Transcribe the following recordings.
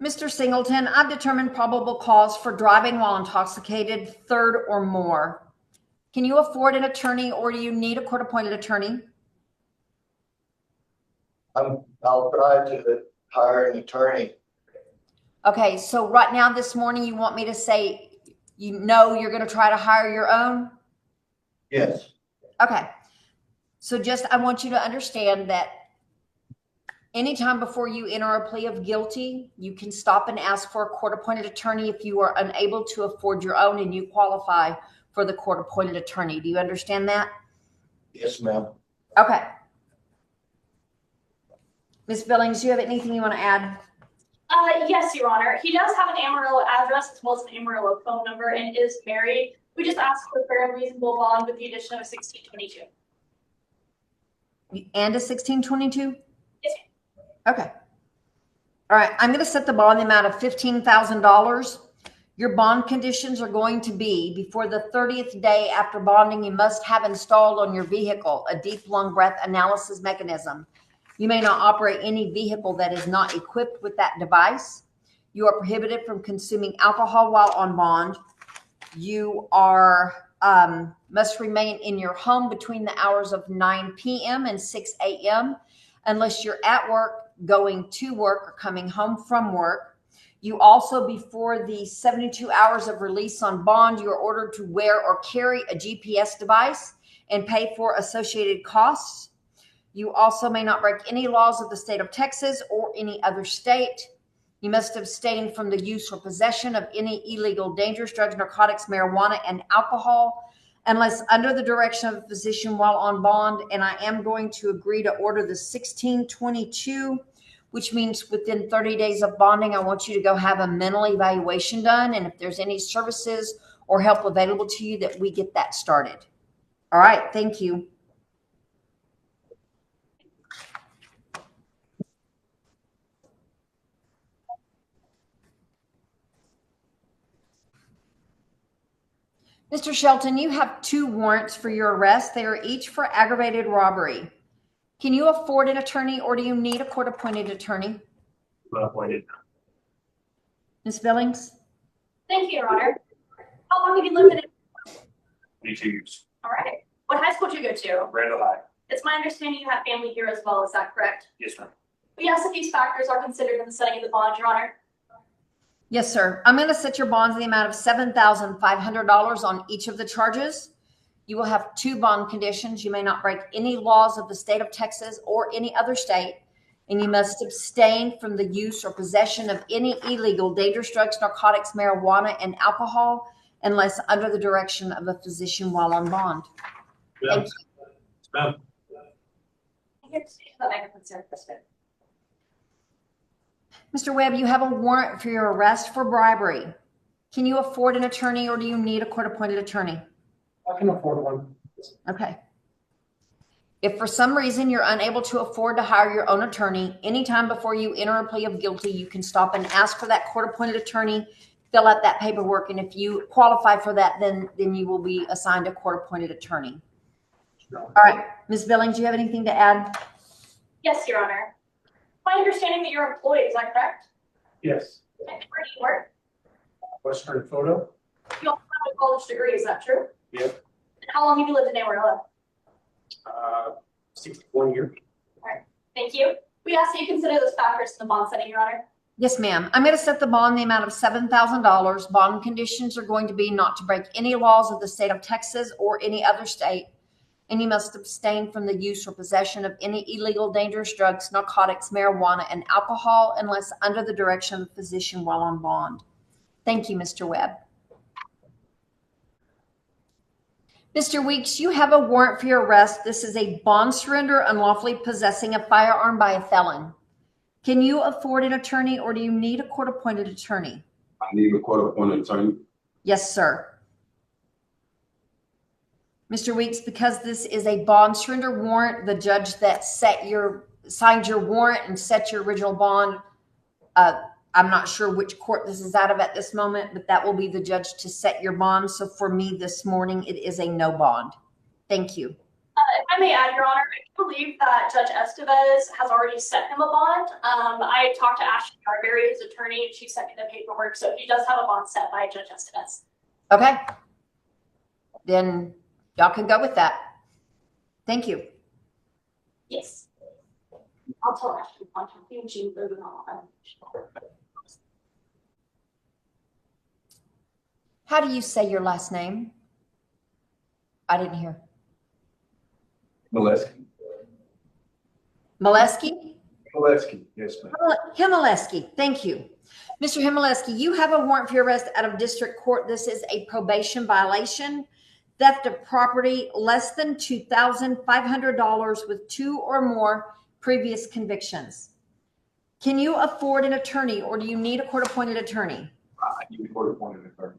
Mr. Singleton, I've determined probable cause for driving while intoxicated, third or more. Can you afford an attorney or do you need a court-appointed attorney? I'll try to hire an attorney. Okay, so right now this morning you want me to say you know you're going to try to hire your own? Yes. Okay. So just I want you to understand that anytime before you enter a plea of guilty, you can stop and ask for a court-appointed attorney if you are unable to afford your own and you qualify for the court-appointed attorney. Do you understand that? Yes, ma'am. Okay. Ms. Billings, do you have anything you want to add? Yes, Your Honor. He does have an Amarillo address as well as an Amarillo phone number and is married. We just asked for a fair and reasonable bond with the addition of a 1622. And a 1622? Yes, ma'am. Okay. All right. I'm going to set the bond amount of $15,000. Your bond conditions are going to be before the 30th day after bonding, you must have installed on your vehicle a deep lung breath analysis mechanism. You may not operate any vehicle that is not equipped with that device. You are prohibited from consuming alcohol while on bond. You are must remain in your home between the hours of 9 p.m. and 6 a.m. unless you're at work, going to work, or coming home from work. You also, before the 72 hours of release on bond, you are ordered to wear or carry a GPS device and pay for associated costs. You also may not break any laws of the state of Texas or any other state. You must abstain from the use or possession of any illegal, dangerous drugs, narcotics, marijuana, and alcohol unless under the direction of a physician while on bond. And I am going to agree to order the 1622, which means within 30 days of bonding, I want you to go have a mental evaluation done. And if there's any services or help available to you, that we get that started. All right. Thank you. Mr. Shelton, you have 2 warrants for your arrest. They are each for aggravated robbery. Can you afford an attorney or do you need a court-appointed attorney? Appointed. Ms. Billings? Thank you, Your Honor. How long have you lived in it? 22 years. All right. What high school did you go to? Randall High. It's my understanding you have family here as well. Is that correct? Yes, ma'am. We ask that these factors are considered in the setting of the bond, Your Honor. Yes, sir. I'm going to set your bonds in the amount of $7,500 on each of the charges. You will have 2 bond conditions. You may not break any laws of the state of Texas or any other state, and you must abstain from the use or possession of any illegal, dangerous drugs, narcotics, marijuana, and alcohol unless under the direction of a physician while on bond. Yeah. Thank you. Mr. Webb, you have a warrant for your arrest for bribery. Can you afford an attorney or do you need a court-appointed attorney? I can afford one. Okay. If for some reason you're unable to afford to hire your own attorney, anytime before you enter a plea of guilty, you can stop and ask for that court-appointed attorney, fill out that paperwork, and if you qualify for that, then you will be assigned a court-appointed attorney. All right. Ms. Billings, do you have anything to add? Yes, Your Honor. My understanding that you're employed, is that correct? Yes. And where do you work? Western Photo. You also have a college degree, is that true? Yep. And how long have you lived in Amarillo? 61 years. All right. Thank you. We ask that you consider those factors in the bond setting, Your Honor. Yes, ma'am. I'm going to set the bond in the amount of $7,000. Bond conditions are going to be not to break any laws of the state of Texas or any other state. And you must abstain from the use or possession of any illegal, dangerous drugs, narcotics, marijuana, and alcohol unless under the direction of a physician while on bond. Thank you, Mr. Webb. Mr. Weeks, you have a warrant for your arrest. This is a bond surrender unlawfully possessing a firearm by a felon. Can you afford an attorney or do you need a court-appointed attorney? I need a court-appointed attorney. Yes, sir. Mr. Weeks, because this is a bond surrender warrant, the judge that signed your warrant and set your original bond, I'm not sure which court this is out of at this moment, but that will be the judge to set your bond. So for me this morning, it is a no bond. Thank you. If I may add, Your Honor, I believe that Judge Estevez has already set him a bond. I talked to Ashley Carberry, his attorney, and she sent me the paperwork, so he does have a bond set by Judge Estevez. Okay. Then y'all can go with that. Thank you. Yes. I'll tell Ashley to contact you and she's moving on. How do you say your last name? I didn't hear. Hmielewski. Hmielewski? Hmielewski, yes, ma'am. Hmielewski, thank you. Mr. Hmielewski, you have a warrant for your arrest out of district court. This is a probation violation, theft of property less than $2,500 with 2 or more previous convictions. Can you afford an attorney or do you need a court-appointed attorney? I need a court-appointed attorney.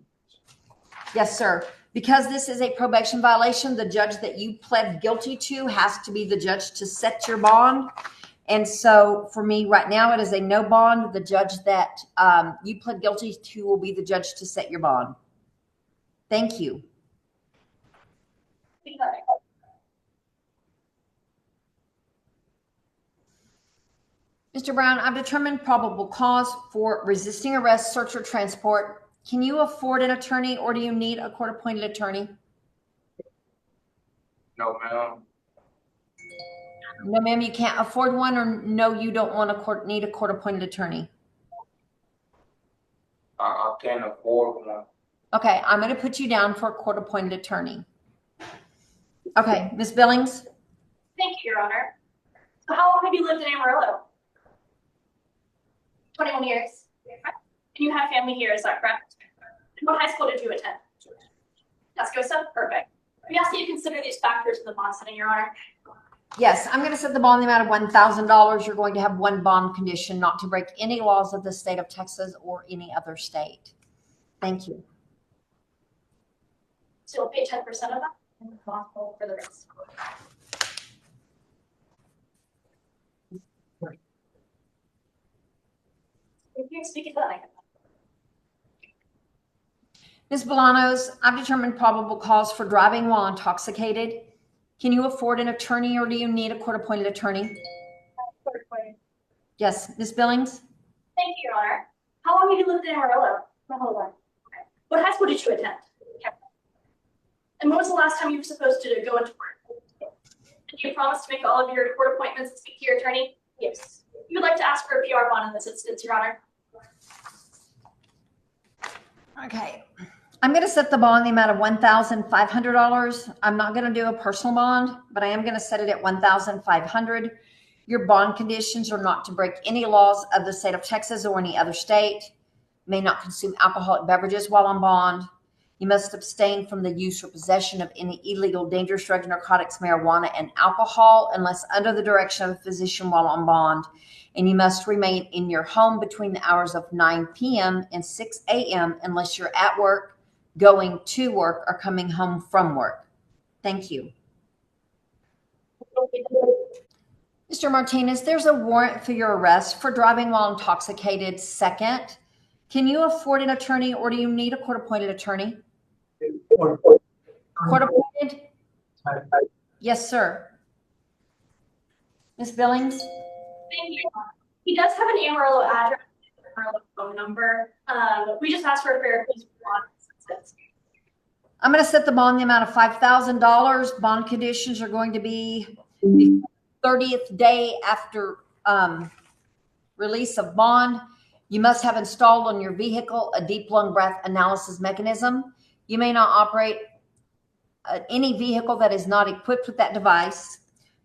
Yes, sir. Because this is a probation violation, the judge that you pled guilty to has to be the judge to set your bond. And so for me right now, it is a no bond. The judge that you pled guilty to will be the judge to set your bond. Thank you. Mr. Brown, I've determined probable cause for resisting arrest, search, or transport. Can you afford an attorney or do you need a court-appointed attorney? No, ma'am. No, ma'am, you can't afford one, or no, you don't want need a court-appointed attorney? I can't afford one. Okay, I'm going to put you down for a court-appointed attorney. Okay, Ms. Billings? Thank you, Your Honor. So how long have you lived in Amarillo? 21 years. And you have family here, is that correct? And what high school did you attend? Tascosa? Perfect. We ask that you consider these factors in the bond setting, Your Honor. Yes, I'm going to set the bond in the amount of $1,000. You're going to have one bond condition, not to break any laws of the state of Texas or any other state. Thank you. So you'll pay 10% of that and responsible for the rest. If you're speaking to that, Ms. Bolanos, I've determined probable cause for driving while intoxicated. Can you afford an attorney or do you need a court-appointed attorney? Yes, Ms. Billings? Thank you, Your Honor. How long have you lived in Amarillo? What high school did you attend? And when was the last time you were supposed to go into work? Did you promise to make all of your court appointments and speak to your attorney? Yes. You would like to ask for a PR bond in this instance, Your Honor. Okay. I'm going to set the bond in the amount of $1,500. I'm not going to do a personal bond, but I am going to set it at $1,500. Your bond conditions are not to break any laws of the state of Texas or any other state. May not consume alcoholic beverages while on bond. You must abstain from the use or possession of any illegal, dangerous drugs, narcotics, marijuana, and alcohol unless under the direction of a physician while on bond. And you must remain in your home between the hours of 9 p.m. and 6 a.m. unless you're at work, going to work, or coming home from work. Thank you. Mr. Martinez, there's a warrant for your arrest for driving while intoxicated. Second, can you afford an attorney or do you need a court-appointed attorney? Court-appointed? Yes, sir. Ms. Billings? Thank you. He does have an Amarillo address, Amarillo phone number. We just asked for a fair please bond. I'm going to set the bond in the amount of $5,000. Bond conditions are going to be the 30th day after release of bond. You must have installed on your vehicle a deep lung breath analysis mechanism. You may not operate any vehicle that is not equipped with that device.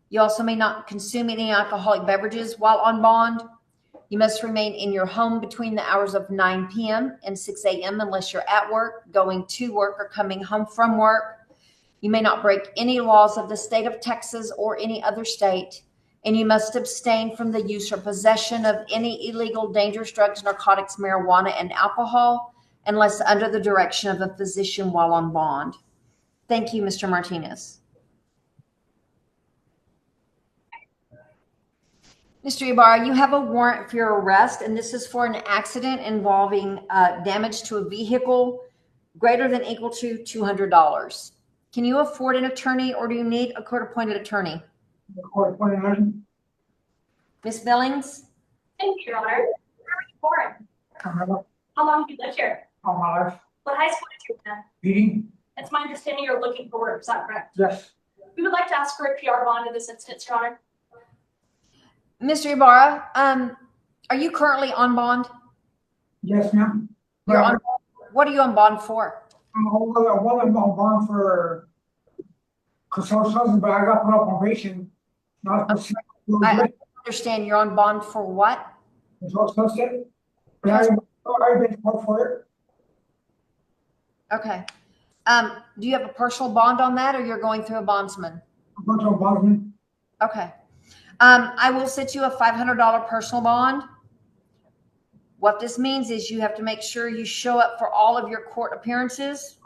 You also may not consume any alcoholic beverages while on bond. You must remain in your home between the hours of 9 p.m. and 6 a.m. unless you're at work, going to work, or coming home from work. You may not break any laws of the state of Texas or any other state. And you must abstain from the use or possession of any illegal, dangerous drugs, narcotics, marijuana, and alcohol unless under the direction of a physician while on bond. Thank you, Mr. Martinez. Mr. Ibarra, you have a warrant for your arrest, and this is for an accident involving damage to a vehicle greater than equal to $200. Can you afford an attorney or do you need a court-appointed attorney? Court appointed attorney. Miss Billings? Thank you, Your Honor. Where are you born? Pamela, How long have you lived here? all my life. What high school did you attend? Beating? It's my understanding you're looking for work, is that correct? Yes. We would like to ask for a PR bond in this instance, Your Honor. Mr. Ibarra, are you currently on bond? Yes, ma'am. You're on, what are you on bond for? I'm on bond for controlled substance, but I got put up on probation. Not for I understand you're on bond for what? controlled substance. But I've been called for it. Okay. Do you have a personal bond on that or you're going through a bondsman? I'm going to a bondsman. Okay. I will set you a $500 personal bond. What this means is you have to make sure you show up for all of your court appearances.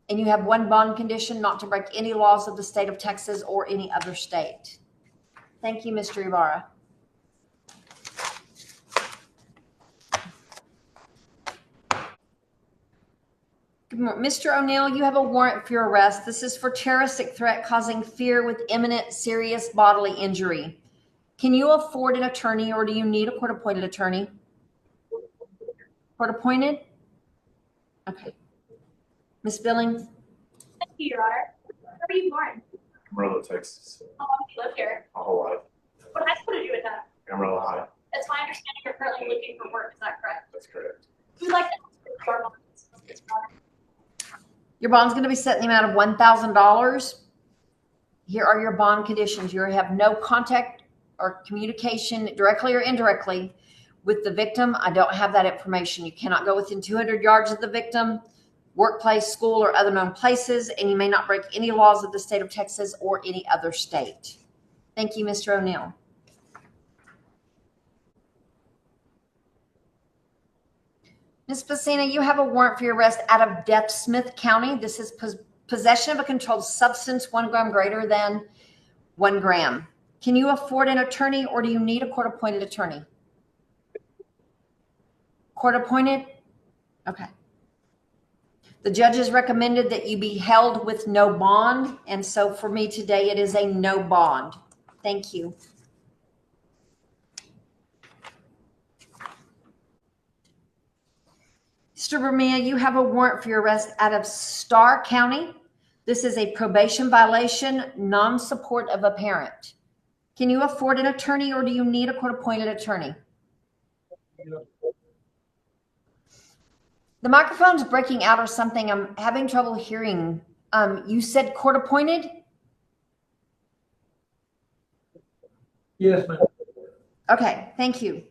And you have one bond condition, not to break any laws of the state of Texas or any other state. Thank you, Mr. Ibarra. Good morning. Mr. O'Neill, you have a warrant for your arrest. This is for terroristic threat causing fear with imminent serious bodily injury. Can you afford an attorney or do you need a court-appointed attorney? Court-appointed? Okay. Ms. Billings? Thank you, Your Honor. Where were you born? Amarillo, Texas. How long have you lived here? My whole life. What high school did you attend? Amarillo High. It's my understanding you're currently looking for work, is that correct? That's correct. We'd like to ask for a PR bond in this instance, Your Honor. Your bond's going to be set in the amount of $1,000. Here are your bond conditions. You have no contact or communication directly or indirectly with the victim. I don't have that information. You cannot go within 200 yards of the victim, workplace, school, or other known places, and you may not break any laws of the state of Texas or any other state. Thank you, Mr. O'Neill. Ms. Pesina, you have a warrant for your arrest out of Death Smith County. This is possession of a controlled substance 1 gram greater than 1 gram. Can you afford an attorney or do you need a court-appointed attorney? Court-appointed? Okay. The judge has recommended that you be held with no bond, and so for me today, it is a no bond. Thank you. Mr. Bermea, you have a warrant for your arrest out of Starr County. This is a probation violation, non-support of a parent. Can you afford an attorney or do you need a court-appointed attorney? The microphone's breaking out or something. I'm having trouble hearing. You said court-appointed? Yes, ma'am. Okay, thank you.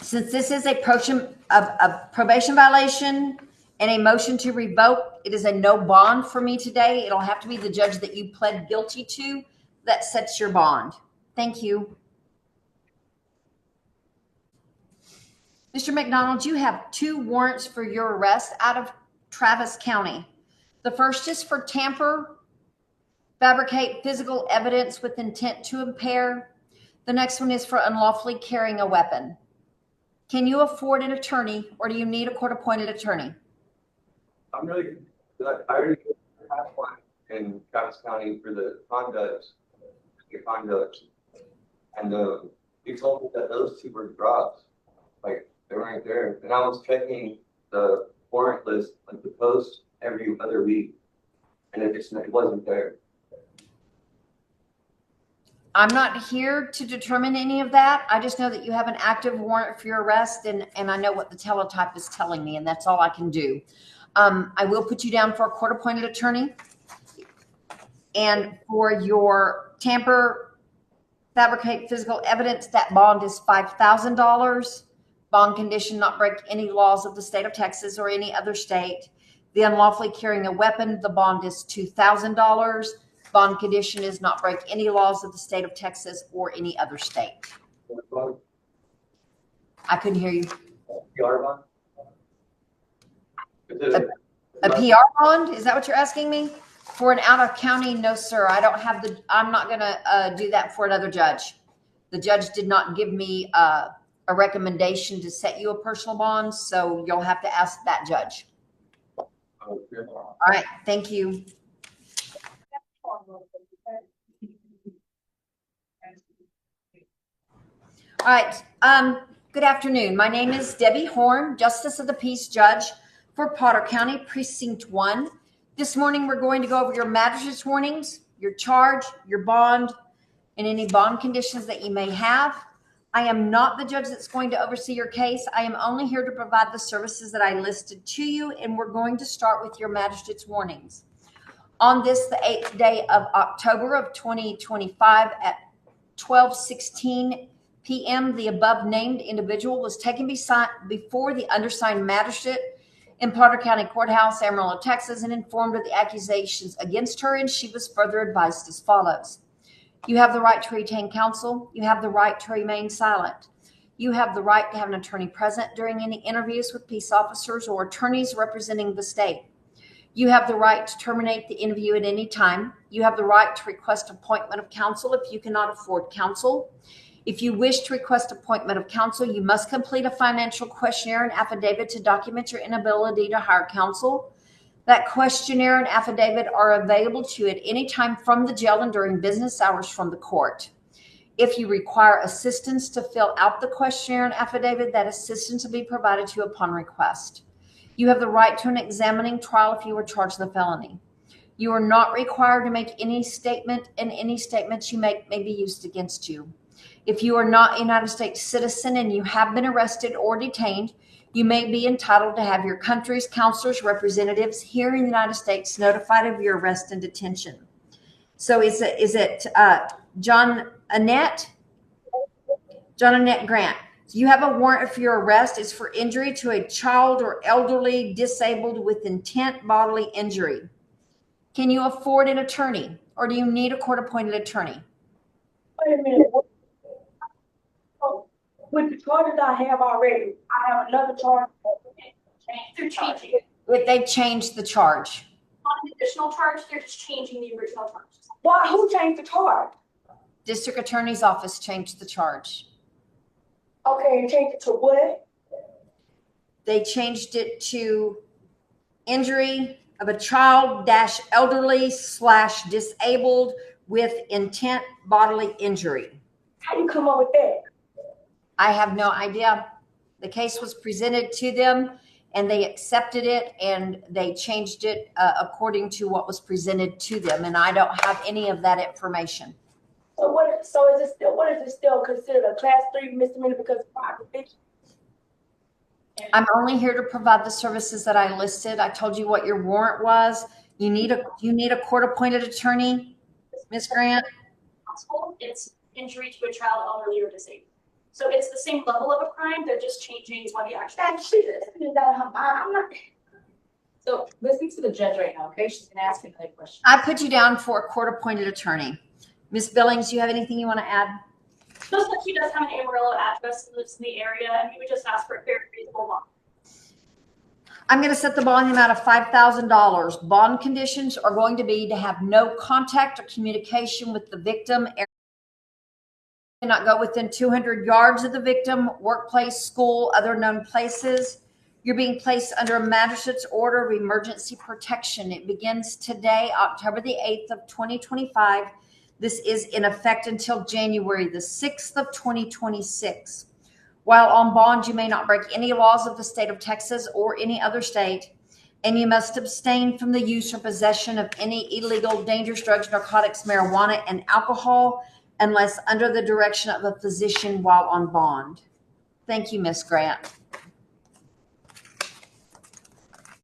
Since this is a probation violation and a motion to revoke, it is a no bond for me today. It'll have to be the judge that you pled guilty to that sets your bond. Thank you. Mr. McDonald, you have 2 warrants for your arrest out of Travis County. The first is for tamper, fabricate physical evidence with intent to impair. The next one is for unlawfully carrying a weapon. Can you afford an attorney or do you need a court-appointed attorney? I'm really, I already have one in Travis County for the conduct. And he told me that those 2 were dropped. Like, they weren't there. And I was checking the warrant list, like the post, every other week. And it wasn't there. I'm not here to determine any of that. I just know that you have an active warrant for your arrest, and I know what the teletype is telling me, and that's all I can do. I will put you down for a court-appointed attorney. And for your tamper, fabricate physical evidence, that bond is $5,000. Bond condition, not break any laws of the state of Texas or any other state. The unlawfully carrying a weapon, the bond is $2,000. Bond condition is not break any laws of the state of Texas or any other state. I couldn't hear you. PR one? A PR bond? Is that what you're asking me? For an out of county? No, sir. I don't have I'm not going to do that for another judge. The judge did not give me a recommendation to set you a personal bond, so you'll have to ask that judge. All right, thank you. All right, good afternoon. My name is Debbie Horn, Justice of the Peace Judge for Potter County, Precinct 1. This morning, we're going to go over your magistrate's warnings, your charge, your bond, and any bond conditions that you may have. I am not the judge that's going to oversee your case. I am only here to provide the services that I listed to you, and we're going to start with your magistrate's warnings. On this, the 8th day of October of 2025 at 12:16 p.m., the above named individual was taken before the undersigned magistrate in Potter County Courthouse, Amarillo, Texas, and informed of the accusations against her, and she was further advised as follows. You have the right to retain counsel. You have the right to remain silent. You have the right to have an attorney present during any interviews with peace officers or attorneys representing the state. You have the right to terminate the interview at any time. You have the right to request appointment of counsel if you cannot afford counsel. If you wish to request appointment of counsel, you must complete a financial questionnaire and affidavit to document your inability to hire counsel. That questionnaire and affidavit are available to you at any time from the jail and during business hours from the court. If you require assistance to fill out the questionnaire and affidavit, that assistance will be provided to you upon request. You have the right to an examining trial if you are charged with a felony. You are not required to make any statement, and any statements you make may be used against you. If you are not a United States citizen and you have been arrested or detained, you may be entitled to have your country's counselors, representatives here in the United States notified of your arrest and detention. So is it Johnannette Grant? You have a warrant for your arrest. It's for injury to a child or elderly disabled with intent bodily injury. Can you afford an attorney, or do you need a court-appointed attorney? Wait a minute. With the charges I have already, I have another charge. They're changing. They've changed the charge. On an additional charge, they're just changing the original charge. Why? Who changed the charge? District Attorney's Office changed the charge. Okay, and changed it to what? They changed it to injury of a child - elderly / disabled with intent bodily injury. How you come up with that? I have no idea. The case was presented to them and they accepted it, and they changed it according to what was presented to them. And I don't have any of that information. So what is it still considered a class 3 misdemeanor because of prior conviction? I'm only here to provide the services that I listed. I told you what your warrant was. You need a court-appointed attorney, Ms. Grant? It's injury to a child, elderly, or disabled. So it's the same level of a crime. They're just changing what the actual. I'm not. So listening to the judge right now, okay? She's gonna ask me another question. I put you down for a court-appointed attorney. Ms. Billings, do you have anything you want to add? Just that she does have an Amarillo address and lives in the area, and we would just ask for a fair and reasonable bond. I'm going to set the bond amount of $5,000. Bond conditions are going to be to have no contact or communication with the victim. Cannot go within 200 yards of the victim, workplace, school, other known places. You're being placed under a magistrate's order of emergency protection. It begins today, October the 8th of 2025. This is in effect until January the 6th of 2026. While on bond, you may not break any laws of the state of Texas or any other state, and you must abstain from the use or possession of any illegal, dangerous drugs, narcotics, marijuana, and alcohol unless under the direction of a physician while on bond. Thank you, Ms. Grant.